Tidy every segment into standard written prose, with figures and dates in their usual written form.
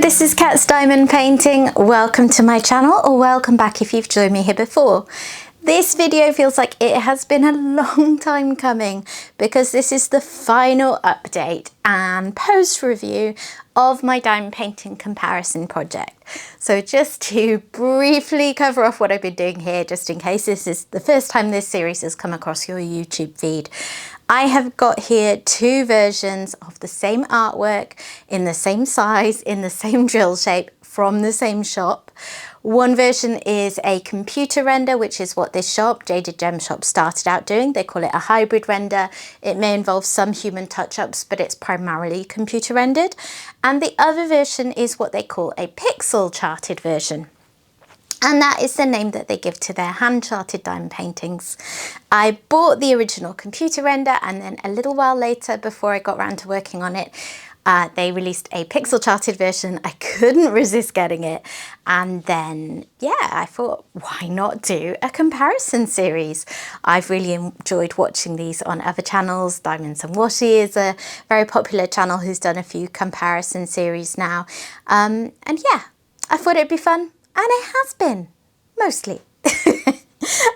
this is Kat's Diamond Painting. Welcome to my channel, or welcome back if you've joined me here before. This video feels like it has been a long time coming because this is the final update and post review of my diamond painting comparison project. So just to briefly cover off what I've been doing here, just in case this is the first time this series has come across your YouTube feed. I have got here two versions of the same artwork in the same size, in the same drill shape, from the same shop. One version is a computer render, which is what this shop, Jaded Gemshop, started out doing. They call it a hybrid render. It may involve some human touch-ups, but it's primarily computer rendered. And the other version is what they call a pixel charted version. And that is the name that they give to their hand-charted diamond paintings. I bought the original computer render, and then a little while later, before I got around to working on it, they released a pixel charted version. I couldn't resist getting it. And then, yeah, I thought, why not do a comparison series? I've really enjoyed watching these on other channels. Diamonds and Washi is a very popular channel who's done a few comparison series now. And yeah, I thought it'd be fun. And it has been, mostly.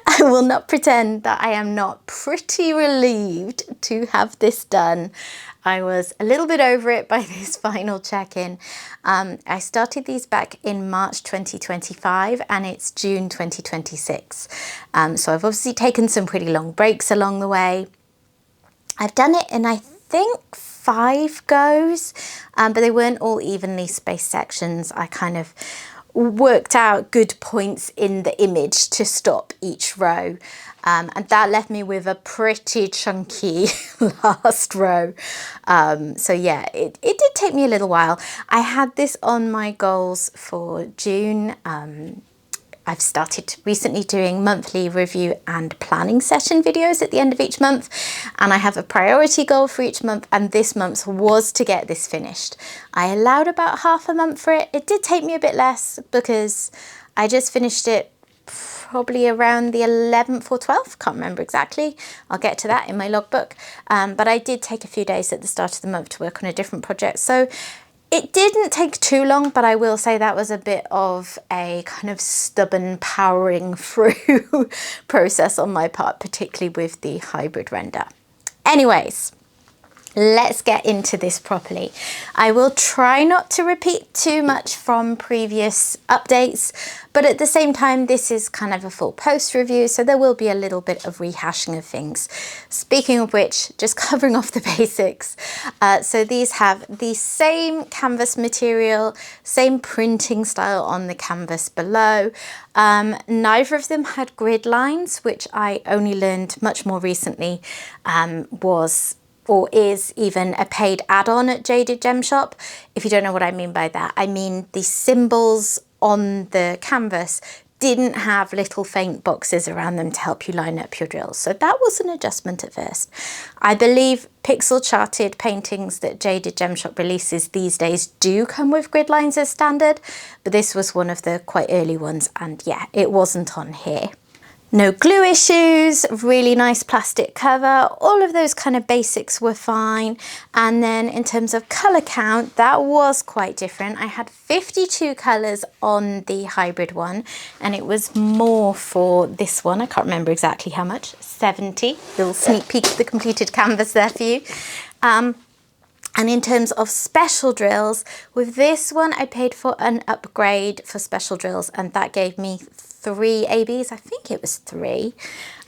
I will not pretend that I am not pretty relieved to have this done. I was a little bit over it by this final check-in. I started these back in March 2025 and it's June 2026. So I've obviously taken some pretty long breaks along the way. I've done it in, I think, 5 goes, but they weren't all evenly spaced sections. I kind of worked out good points in the image to stop each row, and that left me with a pretty chunky last row. So yeah, it did take me a little while. I had this on my goals for June. I've started recently doing monthly review and planning session videos at the end of each month, and I have a priority goal for each month, and this month's was to get this finished. I allowed about half a month for it. It did take me a bit less because I just finished it probably around the 11th or 12th, can't remember exactly. I'll get to that in my logbook. But I did take a few days at the start of the month to work on a different project. So it didn't take too long, but I will say that was a bit of a kind of stubborn powering through process on my part, particularly with the hybrid render. Anyways, let's get into this properly. I will try not to repeat too much from previous updates, but at the same time, this is kind of a full post review, so there will be a little bit of rehashing of things. Speaking of which, just covering off the basics. So these have the same canvas material, same printing style on the canvas below. Neither of them had grid lines, which I only learned much more recently was or is even a paid add-on at Jaded Gemshop. If you don't know what I mean by that, I mean the symbols on the canvas didn't have little faint boxes around them to help you line up your drills. So that was an adjustment at first. I believe pixel charted paintings that Jaded Gemshop releases these days do come with grid lines as standard, but this was one of the quite early ones, and yeah, it wasn't on here. No glue issues, really nice plastic cover, all of those kind of basics were fine. And then in terms of colour count, that was quite different. I had 52 colours on the hybrid one, and it was more for this one. I can't remember exactly how much, 70. Little sneak peek of the completed canvas there for you. And in terms of special drills, with this one, I paid for an upgrade for special drills, and that gave me 3 ABs. I think it was 3.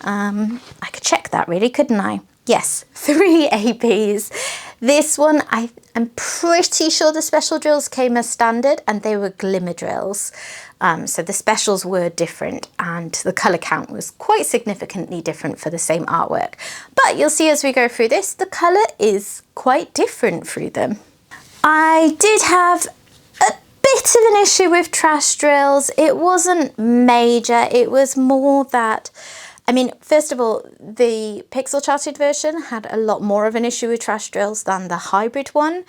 I could check that really, couldn't I? Yes, 3 ABs. This one, I'm pretty sure the special drills came as standard, and they were glimmer drills. So the specials were different, and the colour count was quite significantly different for the same artwork. But you'll see as we go through this, the colour is quite different through them. I did have a bit of an issue with trash drills. It wasn't major, it was more that, I mean, first of all, the pixel charted version had a lot more of an issue with trash drills than the hybrid one.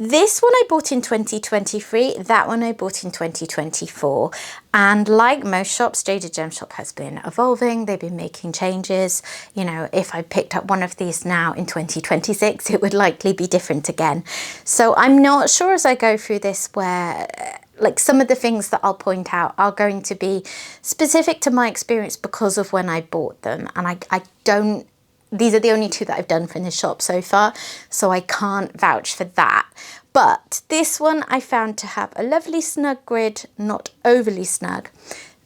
This one I bought in 2023, that one I bought in 2024. And like most shops, Jaded Gemshop has been evolving. They've been making changes. You know, if I picked up one of these now in 2026, it would likely be different again. So I'm not sure as I go through this where like some of the things that I'll point out are going to be specific to my experience because of when I bought them. And I don't, these are the only two that I've done from the shop so far, so I can't vouch for that. But this one I found to have a lovely snug grid, not overly snug.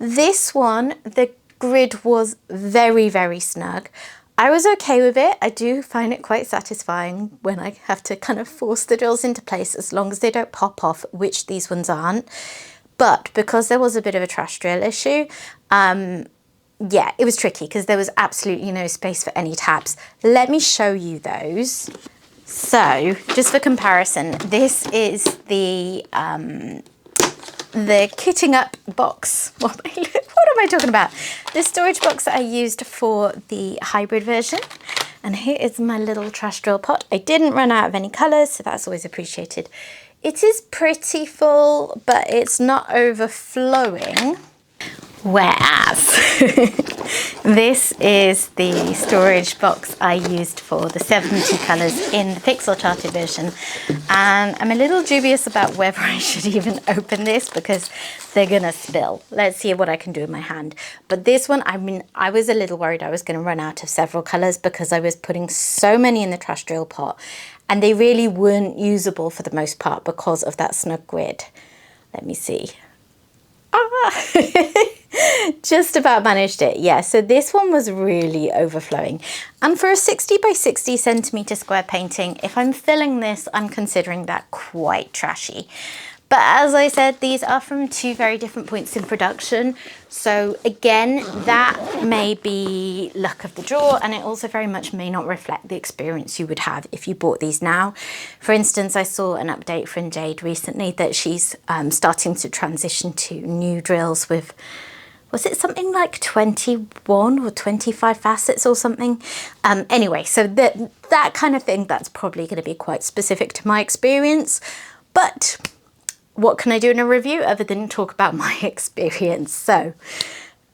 This one, the grid was very, very snug. I was okay with it. I do find it quite satisfying when I have to kind of force the drills into place, as long as they don't pop off, which these ones aren't. But because there was a bit of a trash drill issue, yeah, it was tricky because there was absolutely no space for any tabs. Let me show you those. So just for comparison, this is the kitting up box. What am I talking about? The storage box that I used for the hybrid version. And here is my little trash drill pot. I didn't run out of any colours, so that's always appreciated. It is pretty full, but it's not overflowing. Whereas this is the storage box I used for the 70 colours in the pixel charted version, and I'm a little dubious about whether I should even open this because they're gonna spill. Let's see what I can do in my hand. But this one, I mean, I was a little worried I was gonna run out of several colours because I was putting so many in the trash drill pot and they really weren't usable for the most part because of that snug grid. Let me see. Just about managed it. Yeah, so this one was really overflowing, and for a 60 by 60 centimeter square painting, if I'm filling this, I'm considering that quite trashy. But as I said, these are from two very different points in production, so again, that may be luck of the draw, and it also very much may not reflect the experience you would have if you bought these now. For instance, I saw an update from Jade recently that she's starting to transition to new drills with, was it something like 21 or 25 facets or something? Anyway, so that kind of thing, that's probably going to be quite specific to my experience, but what can I do in a review other than talk about my experience? So,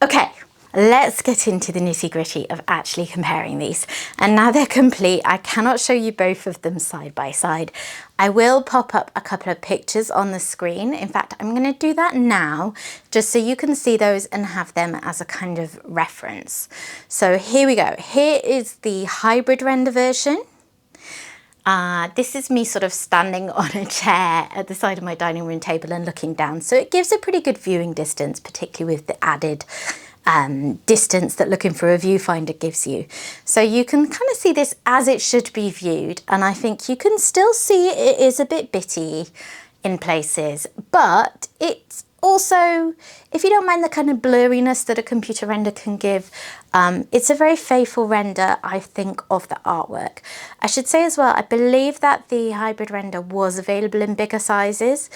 okay, let's get into the nitty-gritty of actually comparing these. And now they're complete, I cannot show you both of them side by side. I will pop up a couple of pictures on the screen. In fact, I'm going to do that now, just so you can see those and have them as a kind of reference. So here we go. Here is the hybrid render version. This is me sort of standing on a chair at the side of my dining room table and looking down. So it gives a pretty good viewing distance, particularly with the added distance that looking for a viewfinder gives you. So you can kind of see this as it should be viewed. And I think you can still see it is a bit bitty in places, but it's also, if you don't mind the kind of blurriness that a computer render can give, it's a very faithful render, I think, of the artwork. I should say as well, I believe that the hybrid render was available in bigger sizes.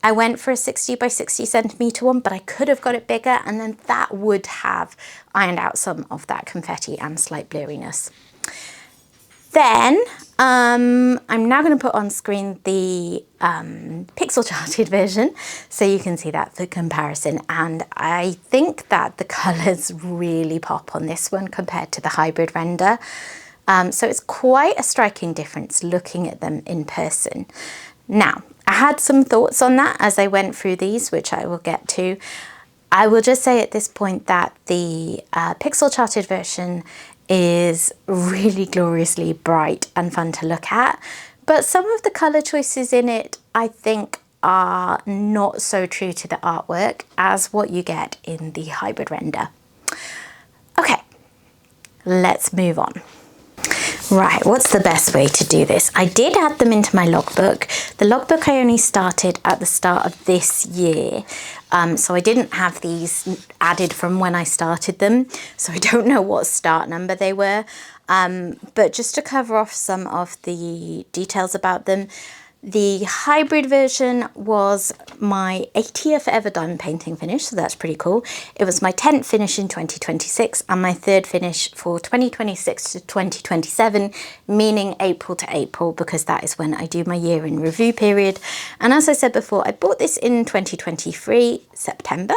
I went for a 60 by 60 centimeter one, but I could have got it bigger, and then that would have ironed out some of that confetti and slight blurriness. Then I'm now going to put on screen the pixel charted version so you can see that for comparison, and I think that the colours really pop on this one compared to the hybrid render. So it's quite a striking difference looking at them in person. Now, I had some thoughts on that as I went through these, which I will get to. I will just say at this point that the pixel charted version is really gloriously bright and fun to look at, but some of the colour choices in it I think are not so true to the artwork as what you get in the hybrid render. Okay, let's move on. Right, what's the best way to do this? I did add them into my logbook. The logbook I only started at the start of this year, so I didn't have these added from when I started them, so I don't know what start number they were, but just to cover off some of the details about them, The hybrid version was my 80th ever diamond painting finish, so that's pretty cool. It was my 10th finish in 2026 and my 3rd finish for 2026 to 2027, meaning April to April, because that is when I do my year in review period. And as I said before, I bought this in 2023, September,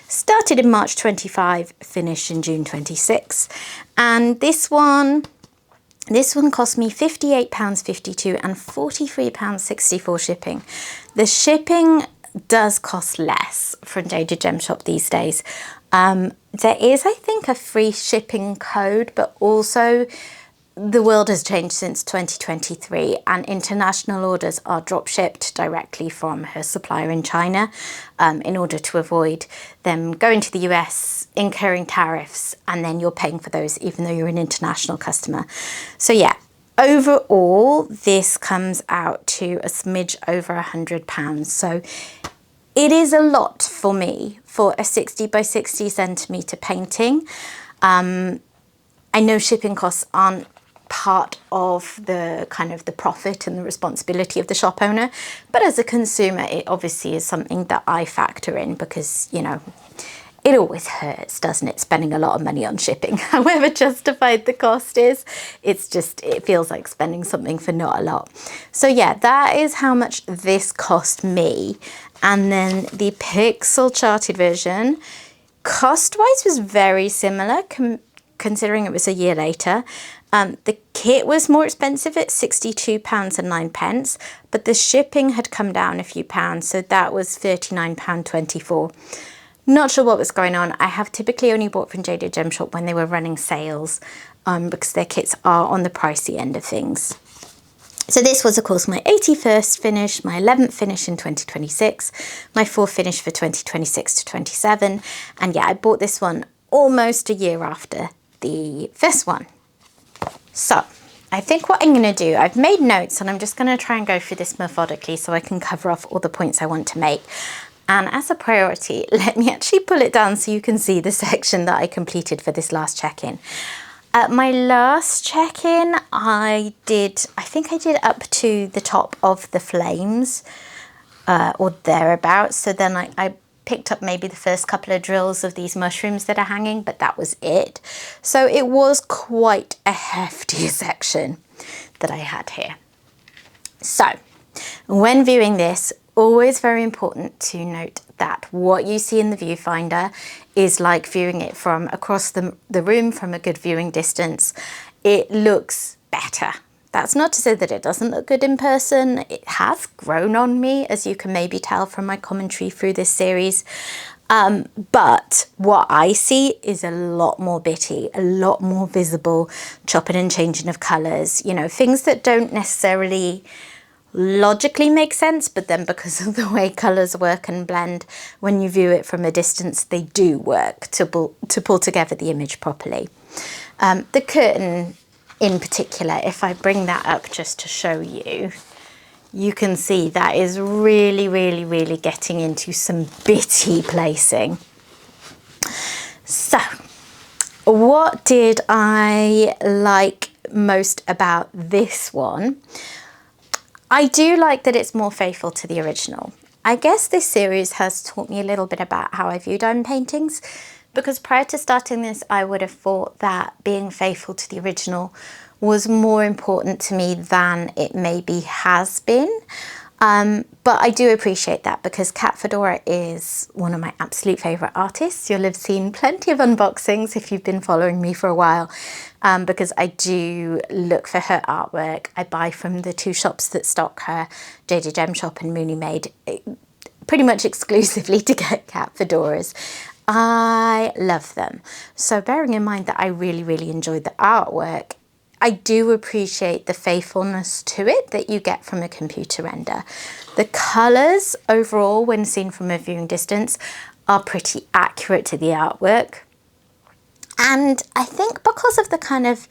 started in March 25, finished in June 26. And this one cost me £58.52 and £43.64 shipping. The shipping does cost less from Jaded Gemshop these days. There is, I think, a free shipping code, but also the world has changed since 2023 and international orders are drop shipped directly from her supplier in China in order to avoid them going to the US, incurring tariffs, and then you're paying for those even though you're an international customer. So yeah, overall this comes out to a smidge over £100. So it is a lot for me for a 60 by 60 centimetre painting. I know shipping costs aren't part of the kind of the profit and the responsibility of the shop owner, but as a consumer it obviously is something that I factor in because, you know, it always hurts, doesn't it, spending a lot of money on shipping. However justified the cost is, it's just, it feels like spending something for not a lot. So yeah, that is how much this cost me. And then the pixel charted version, cost-wise, was very similar, considering it was a year later. The kit was more expensive at £62.09, but the shipping had come down a few pounds, so that was £39.24. Not sure what was going on. I have typically only bought from Jaded Gemshop when they were running sales, because their kits are on the pricey end of things. So this was, of course, my 81st finish, my 11th finish in 2026, my 4th finish for 2026 to 27. And yeah, I bought this one almost a year after the first one. So I think what I'm going to do, I've made notes and I'm just going to try and go through this methodically so I can cover off all the points I want to make. And as a priority, let me actually pull it down so you can see the section that I completed for this last check-in. At my last check-in, I think I did up to the top of the flames or thereabouts. So then I picked up maybe the first couple of drills of these mushrooms that are hanging, but that was it. So it was quite a hefty section that I had here. So when viewing this, always very important to note that what you see in the viewfinder is like viewing it from across the room from a good viewing distance. It looks better. That's not to say that it doesn't look good in person. It has grown on me, as you can maybe tell from my commentary through this series. But what I see is a lot more bitty, a lot more visible chopping and changing of colours, you know, things that don't necessarily logically make sense, but then because of the way colours work and blend, when you view it from a distance, they do work to pull together the image properly. The curtain in particular, if I bring that up just to show you, you can see that is really, really, really getting into some bitty placing. So, what did I like most about this one? I do like that it's more faithful to the original. I guess this series has taught me a little bit about how I view diamond paintings, because prior to starting this, I would have thought that being faithful to the original was more important to me than it maybe has been. But I do appreciate that because Kat Fedora is one of my absolute favourite artists. You'll have seen plenty of unboxings if you've been following me for a while, because I do look for her artwork. I buy from the two shops that stock her, Jaded Gemshop and Mooney Made, pretty much exclusively to get Kat Fedoras. I love them. So bearing in mind that I really, really enjoyed the artwork, I do appreciate the faithfulness to it that you get from a computer render. The colours overall, when seen from a viewing distance, are pretty accurate to the artwork. And I think because of the kind of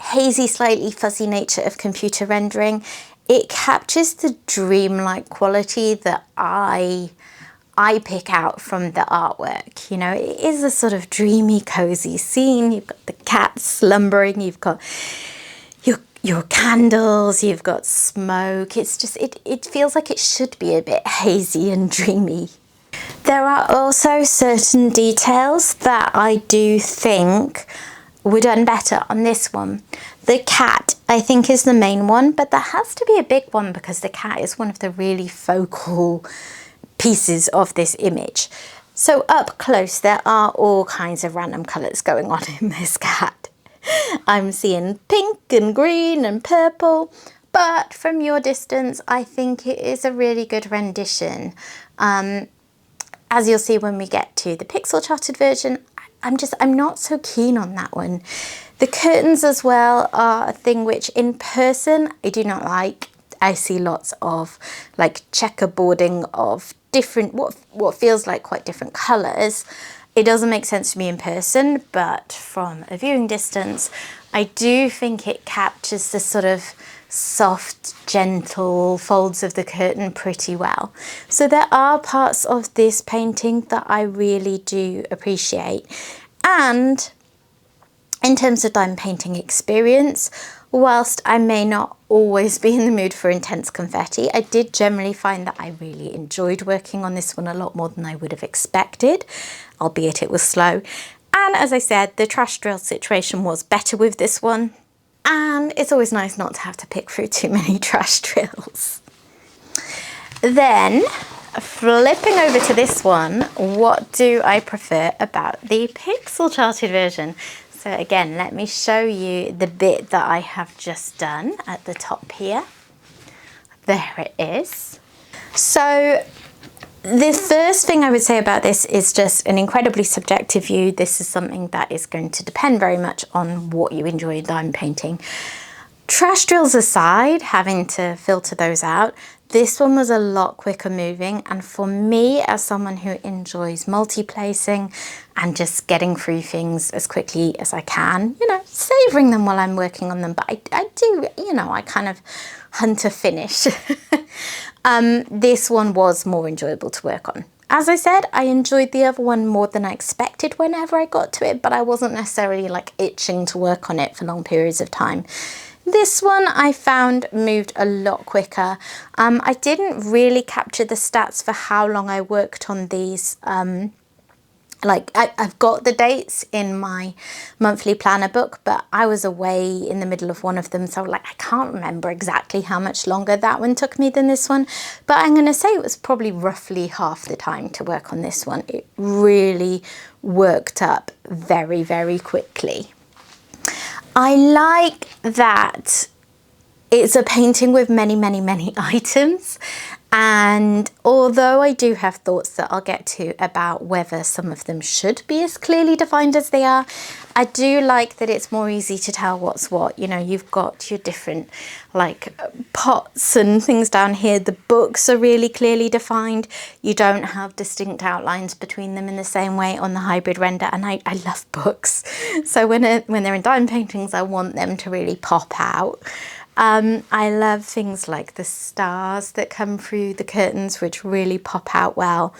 hazy, slightly fuzzy nature of computer rendering, it captures the dreamlike quality that I pick out from the artwork. You know, it is a sort of dreamy, cozy scene. You've got the cat slumbering, you've got your candles, you've got smoke. It's just, it feels like it should be a bit hazy and dreamy. There are also certain details that I do think were done better on this one. The cat, I think, is the main one, but that has to be a big one because the cat is one of the really focal pieces of this image. So up close, there are all kinds of random colours going on in this cat. I'm seeing pink and green and purple, but from your distance, I think it is a really good rendition. As you'll see when we get to the pixel charted version, I'm not so keen on that one. The curtains as well are a thing which in person I do not like. I see lots of like checkerboarding of different, what feels like quite different colours. It doesn't make sense to me in person, but from a viewing distance, I do think it captures the sort of soft, gentle folds of the curtain pretty well. So there are parts of this painting that I really do appreciate. And in terms of diamond painting experience, whilst I may not always be in the mood for intense confetti, I did generally find that I really enjoyed working on this one a lot more than I would have expected, albeit it was slow. And as I said, the trash drill situation was better with this one. And it's always nice not to have to pick through too many trash drills. Then, flipping over to this one, what do I prefer about the pixel charted version? So again, let me show you the bit that I have just done at the top here. There it is. So the first thing I would say about this is just an incredibly subjective view. This is something that is going to depend very much on what you enjoy in diamond painting. Trash drills aside, having to filter those out, this one was a lot quicker moving, and for me, as someone who enjoys multi-placing and just getting through things as quickly as I can, you know, savouring them while I'm working on them, but I do, you know, I kind of hunt a finish. This one was more enjoyable to work on. As I said, I enjoyed the other one more than I expected whenever I got to it, but I wasn't necessarily like itching to work on it for long periods of time. This one I found moved a lot quicker. I didn't really capture the stats for how long I worked on these. I've got the dates in my monthly planner book, but I was away in the middle of one of them, so like I can't remember exactly how much longer that one took me than this one, but I'm going to say it was probably roughly half the time to work on this one. It really worked up very, very quickly. I like that it's a painting with many, many, many items. And although I do have thoughts that I'll get to about whether some of them should be as clearly defined as they are, I do like that it's more easy to tell what's what. You know, you've got your different like pots and things down here. The books are really clearly defined. You don't have distinct outlines between them in the same way on the hybrid render. And I love books. So when they're in diamond paintings, I want them to really pop out. I love things like the stars that come through the curtains, which really pop out well.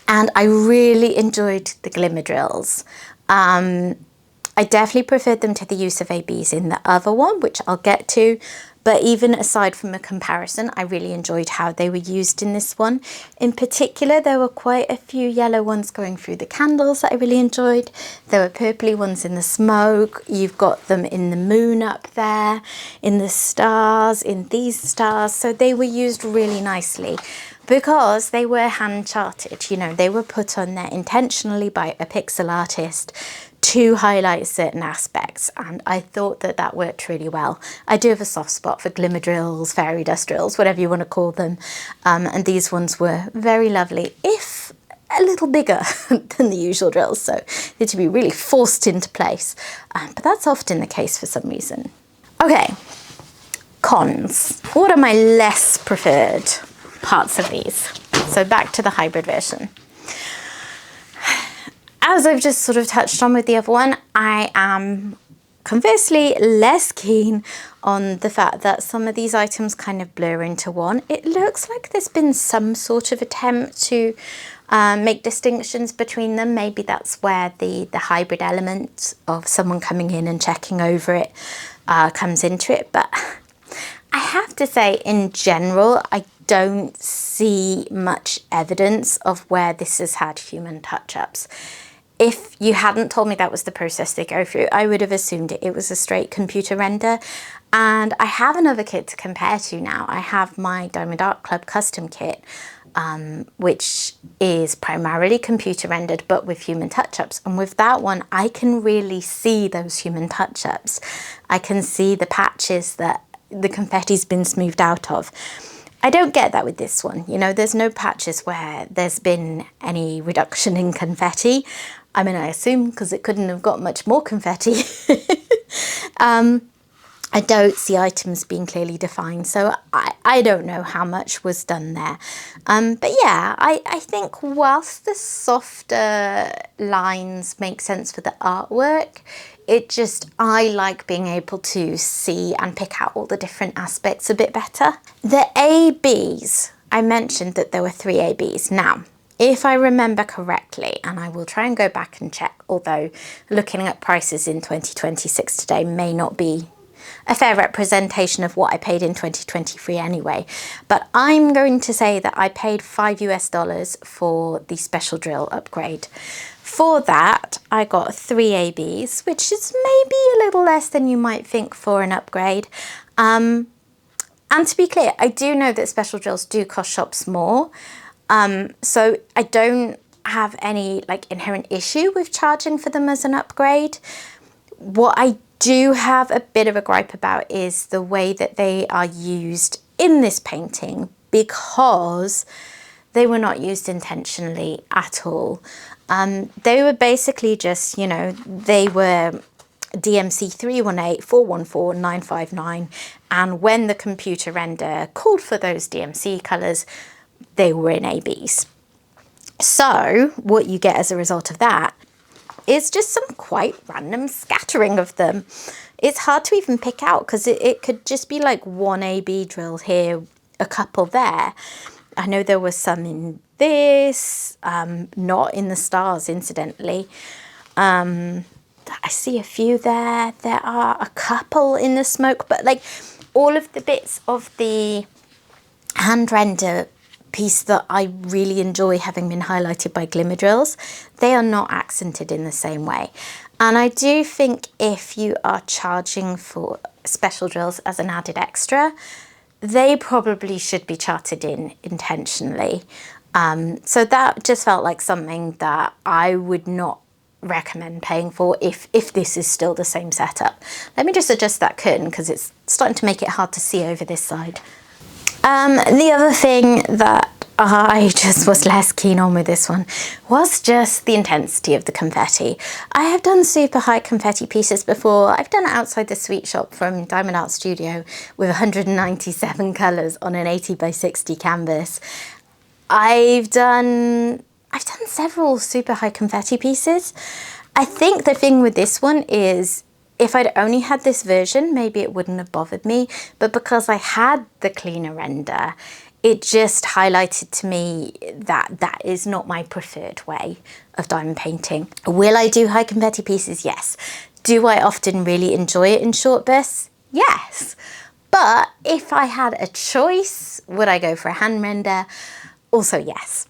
And I really enjoyed the glimmer drills. I definitely preferred them to the use of ABs in the other one, which I'll get to. But even aside from a comparison, I really enjoyed how they were used in this one. In particular, there were quite a few yellow ones going through the candles that I really enjoyed. There were purpley ones in the smoke. You've got them in the moon up there, in the stars, in these stars. So they were used really nicely because they were hand charted. You know, they were put on there intentionally by a pixel artist to highlight certain aspects, and I thought that that worked really well. I do have a soft spot for glimmer drills, fairy dust drills, whatever you want to call them, and these ones were very lovely, if a little bigger than the usual drills, so they had to be really forced into place, but that's often the case for some reason. Okay, cons. What are my less preferred parts of these? So back to the hybrid version. As I've just sort of touched on with the other one, I am conversely less keen on the fact that some of these items kind of blur into one. It looks like there's been some sort of attempt to make distinctions between them. Maybe that's where the hybrid element of someone coming in and checking over it comes into it. But I have to say, in general, I don't see much evidence of where this has had human touch-ups. If you hadn't told me that was the process they go through, I would have assumed it was a straight computer render. And I have another kit to compare to now. I have my Diamond Art Club custom kit, which is primarily computer rendered, but with human touch-ups. And with that one, I can really see those human touch-ups. I can see the patches that the confetti's been smoothed out of. I don't get that with this one. You know, there's no patches where there's been any reduction in confetti. I mean, I assume because it couldn't have got much more confetti. I don't see items being clearly defined, so I don't know how much was done there. But yeah, I think whilst the softer lines make sense for the artwork, I like being able to see and pick out all the different aspects a bit better. The ABs, I mentioned that there were 3 ABs. Now, if I remember correctly, and I will try and go back and check, although looking at prices in 2026 today may not be a fair representation of what I paid in 2023 anyway, but I'm going to say that I paid $5 US for the special drill upgrade. For that, I got 3 ABs, which is maybe a little less than you might think for an upgrade. And to be clear, I do know that special drills do cost shops more, so I don't have any inherent issue with charging for them as an upgrade. What I do have a bit of a gripe about is the way that they are used in this painting, because they were not used intentionally at all. They were basically just, you know, they were DMC 318, 414, 959, and when the computer render called for those DMC colours, they were in ABs. So what you get as a result of that is just some quite random scattering of them. It's hard to even pick out because it could just be like 1 AB drill here, a couple there. I know there was some in this, not in the stars, incidentally. I see a few there. There are a couple in the smoke, but like all of the bits of the hand render piece that I really enjoy, having been highlighted by glimmer drills, they are not accented in the same way. And I do think if you are charging for special drills as an added extra, they probably should be charted in intentionally. So that just felt like something that I would not recommend paying for if this is still the same setup. Let me just adjust that curtain because it's starting to make it hard to see over this side. The other thing that I just was less keen on with this one was just the intensity of the confetti. I have done super high confetti pieces before. I've done it outside the sweet shop from Diamond Art Studio with 197 colours on an 80 by 60 canvas. I've done several super high confetti pieces. I think the thing with this one is, if I'd only had this version, maybe it wouldn't have bothered me, but because I had the cleaner render, it just highlighted to me that that is not my preferred way of diamond painting. Will I do high confetti pieces? Yes. Do I often really enjoy it in short bursts? Yes. But if I had a choice, would I go for a hand render? Also, yes.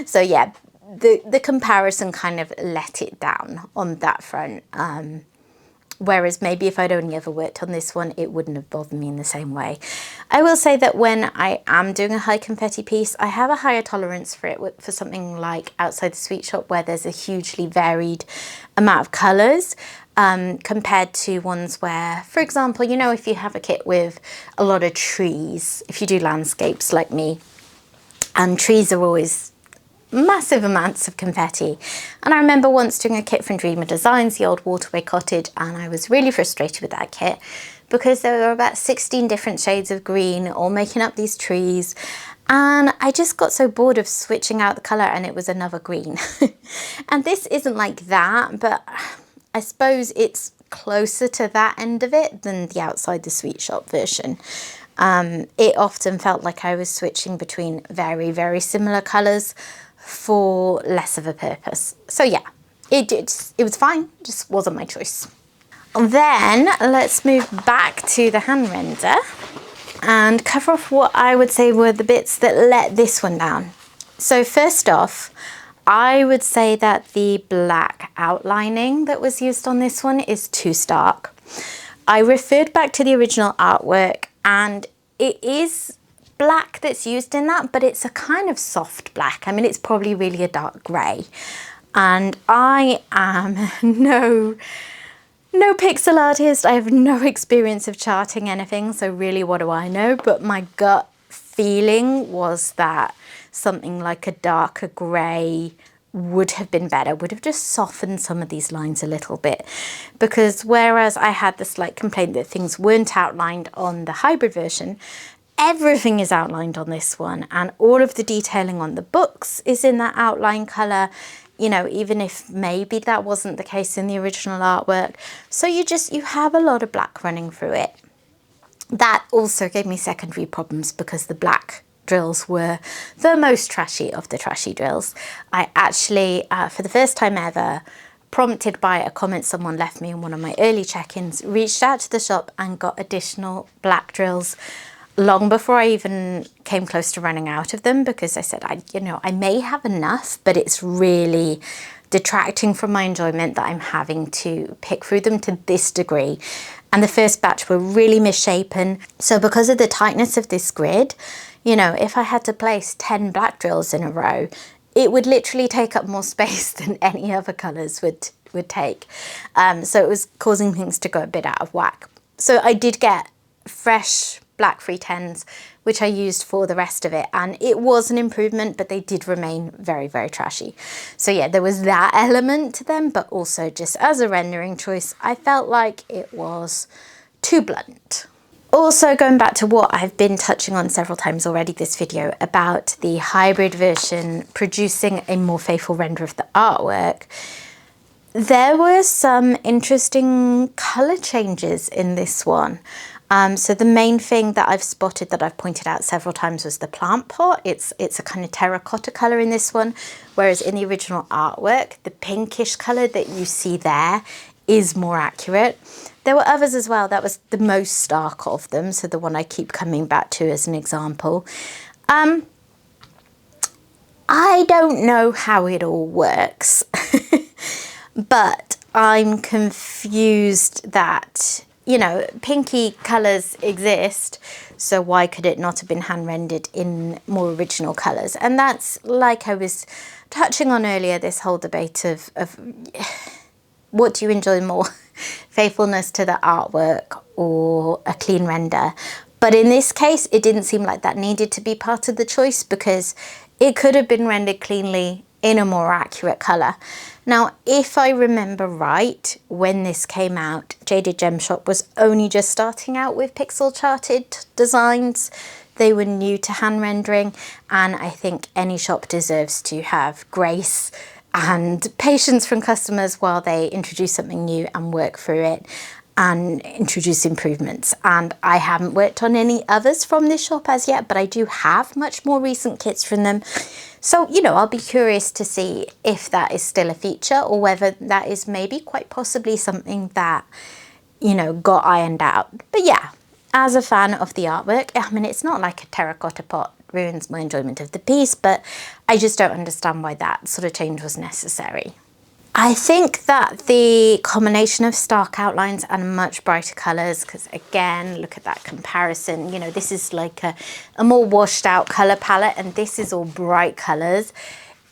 So yeah, the comparison kind of let it down on that front. Whereas maybe if I'd only ever worked on this one, it wouldn't have bothered me in the same way. I will say that when I am doing a high confetti piece, I have a higher tolerance for it for something like outside the sweet shop, where there's a hugely varied amount of colours, compared to ones where, for example, you know, if you have a kit with a lot of trees, if you do landscapes like me, and trees are always massive amounts of confetti. And I remember once doing a kit from Dreamer Designs, the old Waterway Cottage, and I was really frustrated with that kit because there were about 16 different shades of green all making up these trees, and I just got so bored of switching out the colour and it was another green. And this isn't like that, but I suppose it's closer to that end of it than the outside the sweet shop version. It often felt like I was switching between very, very similar colours for less of a purpose. So yeah, it was fine, just wasn't my choice. Then let's move back to the hand render and cover off what I would say were the bits that let this one down. So first off, I would say that the black outlining that was used on this one is too stark. I referred back to the original artwork, and it is black that's used in that, but it's a kind of soft black. I mean, it's probably really a dark grey. And I am no pixel artist. I have no experience of charting anything, so really what do I know? But my gut feeling was that something like a darker grey would have been better, would have just softened some of these lines a little bit. Because whereas I had the slight complaint that things weren't outlined on the hybrid version, everything is outlined on this one, and all of the detailing on the books is in that outline colour, you know, even if maybe that wasn't the case in the original artwork. So you have a lot of black running through it. That also gave me secondary problems because the black drills were the most trashy of the trashy drills. I actually, for the first time ever, prompted by a comment someone left me in one of my early check-ins, reached out to the shop and got additional black drills long before I even came close to running out of them, because I said, I may have enough, but it's really detracting from my enjoyment that I'm having to pick through them to this degree. And the first batch were really misshapen. So because of the tightness of this grid, you know, if I had to place 10 black drills in a row, it would literally take up more space than any other colours would take. So it was causing things to go a bit out of whack. So I did get fresh black 310s, which I used for the rest of it, and it was an improvement, but they did remain very, very trashy. So yeah, there was that element to them, but also just as a rendering choice, I felt like it was too blunt. Also, going back to what I've been touching on several times already this video about the hybrid version producing a more faithful render of the artwork, there were some interesting colour changes in this one. So the main thing that I've spotted, that I've pointed out several times, was the plant pot. It's a kind of terracotta colour in this one, whereas in the original artwork, the pinkish colour that you see there is more accurate. There were others as well. That was the most stark of them, so the one I keep coming back to as an example. I don't know how it all works, but I'm confused that, you know, pinky colours exist, so why could it not have been hand rendered in more original colours? And that's, like I was touching on earlier, this whole debate of what do you enjoy more, faithfulness to the artwork or a clean render? But in this case, it didn't seem like that needed to be part of the choice, because it could have been rendered cleanly in a more accurate colour. Now, if I remember right, when this came out, Jaded Gemshop was only just starting out with pixel charted designs. They were new to hand rendering, and I think any shop deserves to have grace and patience from customers while they introduce something new and work through it and introduce improvements. And I haven't worked on any others from this shop as yet, but I do have much more recent kits from them. So, you know, I'll be curious to see if that is still a feature, or whether that is maybe quite possibly something that, you know, got ironed out. But yeah, as a fan of the artwork, I mean, it's not like a terracotta pot ruins my enjoyment of the piece, but I just don't understand why that sort of change was necessary. I think that the combination of stark outlines and much brighter colours, because again, look at that comparison, you know, this is like a more washed out colour palette, and this is all bright colours.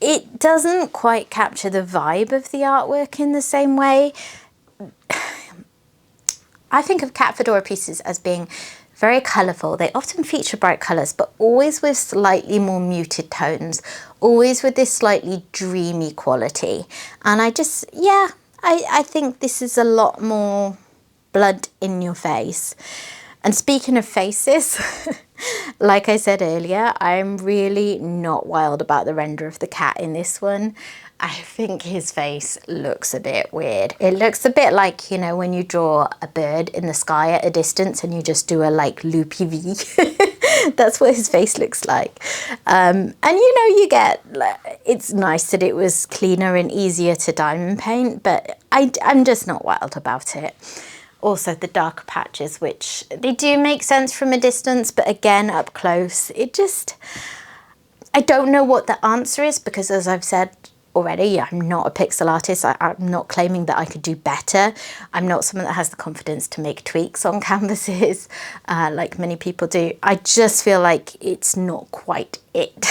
It doesn't quite capture the vibe of the artwork in the same way. I think of Kat Fedora pieces as being very colourful. They often feature bright colours, but always with slightly more muted tones, always with this slightly dreamy quality. And I just, yeah, I think this is a lot more blood in your face. And speaking of faces, like I said earlier, I'm really not wild about the render of the cat in this one. I think his face looks a bit weird. It looks a bit like, you know, when you draw a bird in the sky at a distance and you just do a like loopy V. That's what his face looks like. And you know, you get, it's nice that it was cleaner and easier to diamond paint, but I'm just not wild about it. Also the darker patches, which they do make sense from a distance, but again, up close, it just, I don't know what the answer is, because as I've said already, I'm not a pixel artist. I'm not claiming that I could do better. I'm not someone that has the confidence to make tweaks on canvases like many people do. I just feel like it's not quite it.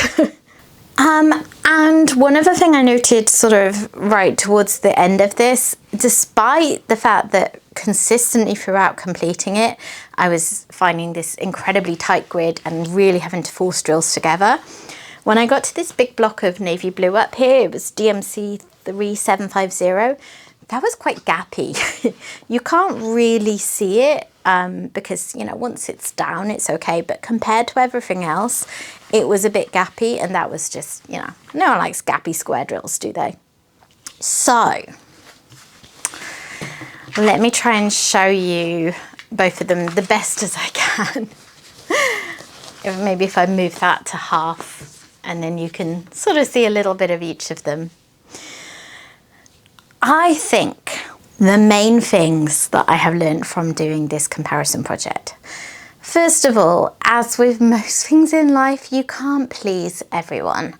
And one other thing I noted sort of right towards the end of this, despite the fact that consistently throughout completing it, I was finding this incredibly tight grid and really having to force drills together. When I got to this big block of navy blue up here, it was DMC 3750, that was quite gappy. You can't really see it because, you know, once it's down, it's okay. But compared to everything else, it was a bit gappy, and that was just, you know, no one likes gappy square drills, do they? So let me try and show you both of them the best as I can. Maybe if I move that to half, and then you can sort of see a little bit of each of them. I think the main things that I have learned from doing this comparison project. First of all, as with most things in life, you can't please everyone.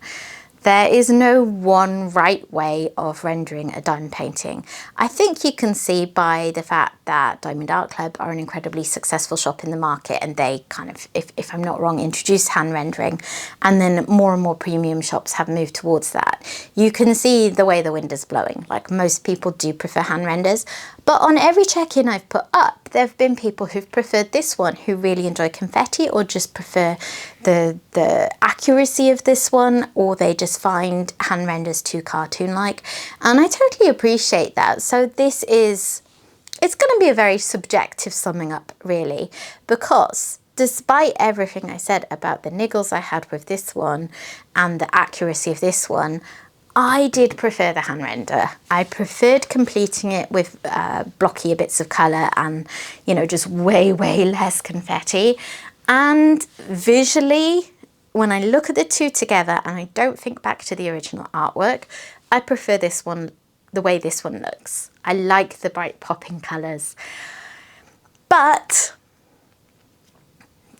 There is no one right way of rendering a diamond painting. I think you can see by the fact that Diamond Art Club are an incredibly successful shop in the market, and they kind of, if I'm not wrong, introduced hand rendering, and then more and more premium shops have moved towards that. You can see the way the wind is blowing. Like, most people do prefer hand renders, but on every check-in I've put up, there have been people who've preferred this one, who really enjoy confetti, or just prefer the accuracy of this one, or they just find hand renders too cartoon-like, and I totally appreciate that. So this is, it's going to be a very subjective summing up, really, because despite everything I said about the niggles I had with this one and the accuracy of this one, I did prefer the hand render. I preferred completing it with blockier bits of colour and, you know, just way less confetti. And visually, when I look at the two together and I don't think back to the original artwork, I prefer this one, the way this one looks. I like the bright popping colours. But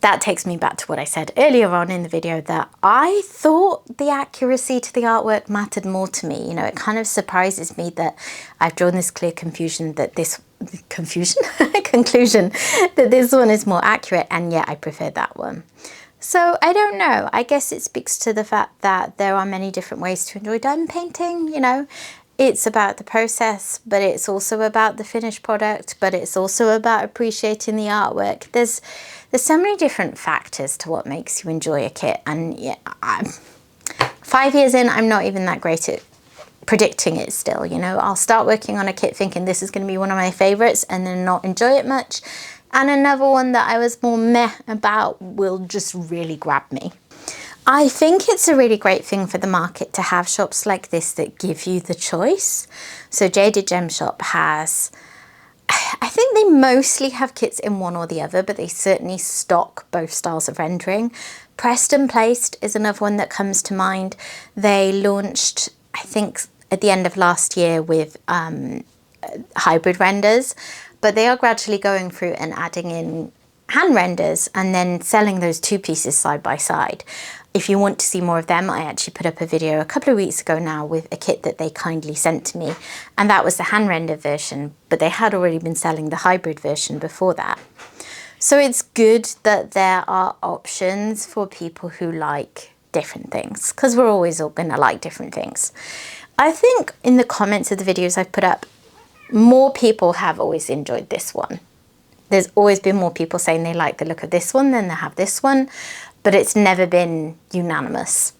that takes me back to what I said earlier on in the video, that I thought the accuracy to the artwork mattered more to me. You know, it kind of surprises me that I've drawn this clear conclusion that this conclusion that this one is more accurate, and yet I prefer that one. So I don't know, I guess it speaks to the fact that there are many different ways to enjoy diamond painting. You know, it's about the process, but it's also about the finished product, but it's also about appreciating the artwork. There's so many different factors to what makes you enjoy a kit, and yeah, 5 years in, I'm not even that great at predicting it still. You know, I'll start working on a kit thinking this is going to be one of my favorites, and then not enjoy it much, and another one that I was more meh about will just really grab me. I think it's a really great thing for the market to have shops like this that give you the choice. So Jaded Gemshop has, I think they mostly have kits in one or the other, but they certainly stock both styles of rendering. Pressed and Placed is another one that comes to mind. They launched, I think, at the end of last year with hybrid renders, but they are gradually going through and adding in hand renders and then selling those two pieces side by side. If you want to see more of them, I actually put up a video a couple of weeks ago now with a kit that they kindly sent to me, and that was the hand render version, but they had already been selling the hybrid version before that. So it's good that there are options for people who like different things, because we're always all going to like different things. I think in the comments of the videos I've put up, more people have always enjoyed this one. There's always been more people saying they like the look of this one than they have this one, but it's never been unanimous,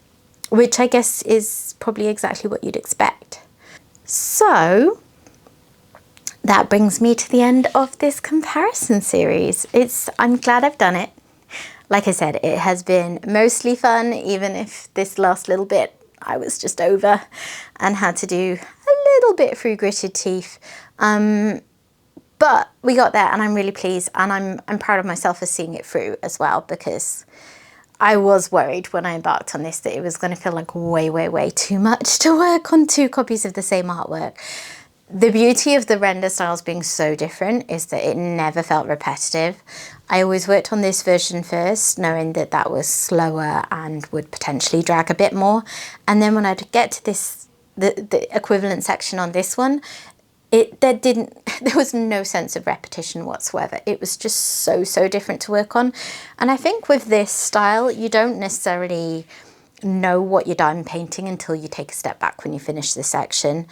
which I guess is probably exactly what you'd expect. So that brings me to the end of this comparison series. I'm glad I've done it. Like I said, it has been mostly fun, even if this last little bit I was just over and had to do a little bit through gritted teeth. But we got there, and I'm really pleased, and I'm proud of myself for seeing it through as well, because I was worried when I embarked on this that it was going to feel like way too much to work on 2 copies of the same artwork. The beauty of the render styles being so different is that it never felt repetitive. I always worked on this version first, knowing that that was slower and would potentially drag a bit more. And then when I'd get to this, the equivalent section on this one, there was no sense of repetition whatsoever. It was just so different to work on. And I think with this style, you don't necessarily know what you're diamond painting until you take a step back when you finish this section.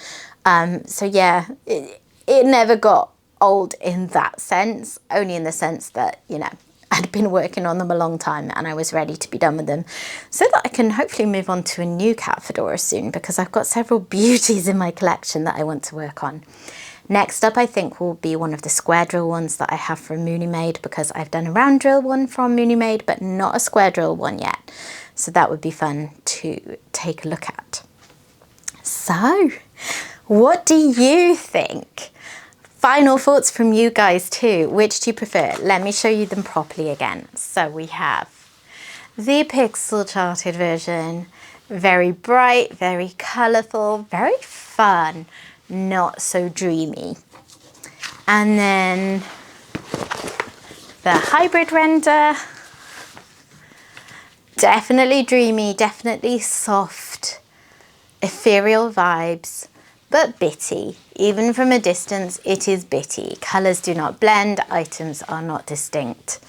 So yeah, it never got old in that sense, only in the sense that, you know, I'd been working on them a long time and I was ready to be done with them, so that I can hopefully move on to a new Kat Fedora soon, because I've got several beauties in my collection that I want to work on. Next up, I think, will be one of the square drill ones that I have from Mooney Made, because I've done a round drill one from Mooney Made, but not a square drill one yet. So that would be fun to take a look at. So, what do you think? Final thoughts from you guys too. Which do you prefer? Let me show you them properly again. So we have the pixel charted version, very bright, very colourful, very fun, not so dreamy. And then the hybrid render, definitely dreamy, definitely soft, ethereal vibes, but bitty. Even from a distance, it is bitty. Colours do not blend, items are not distinct.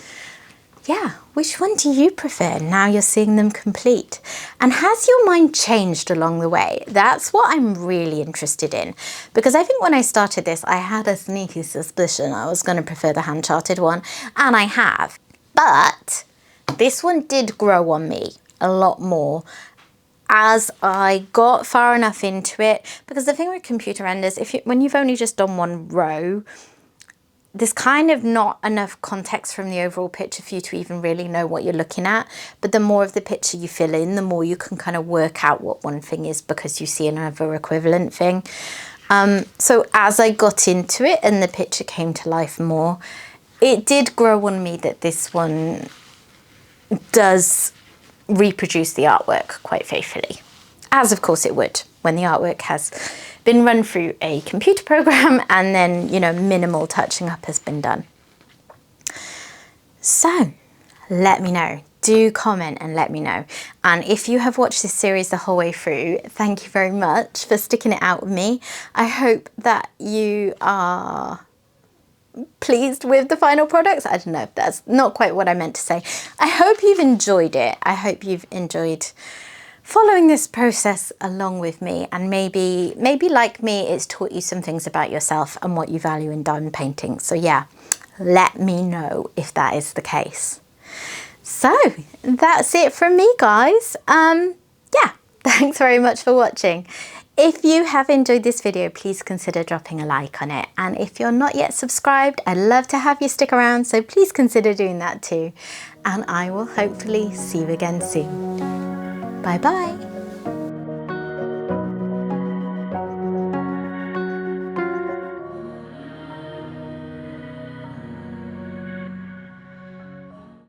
Yeah, which one do you prefer now you're seeing them complete? And has your mind changed along the way? That's what I'm really interested in, because I think when I started this, I had a sneaky suspicion I was going to prefer the hand-charted one, and I have. But this one did grow on me a lot more as I got far enough into it, because the thing with computer renders, when you've only just done one row, there's kind of not enough context from the overall picture for you to even really know what you're looking at. But the more of the picture you fill in, the more you can kind of work out what one thing is, because you see another equivalent thing. So as I got into it and the picture came to life more, it did grow on me that this one does reproduce the artwork quite faithfully, as of course it would when the artwork has been run through a computer program and then, you know, minimal touching up has been done. So let me know, do comment and let me know. And if you have watched this series the whole way through, thank you very much for sticking it out with me. I hope that you are pleased with the final products. I don't know if that's not quite what I meant to say. I hope you've enjoyed it. I hope you've enjoyed following this process along with me, and maybe like me, it's taught you some things about yourself and what you value in diamond painting. So yeah, let me know if that is the case. So that's it from me, guys. Yeah, thanks very much for watching. If you have enjoyed this video, please consider dropping a like on it. And if you're not yet subscribed, I'd love to have you stick around, so please consider doing that too. And I will hopefully see you again soon. Bye bye.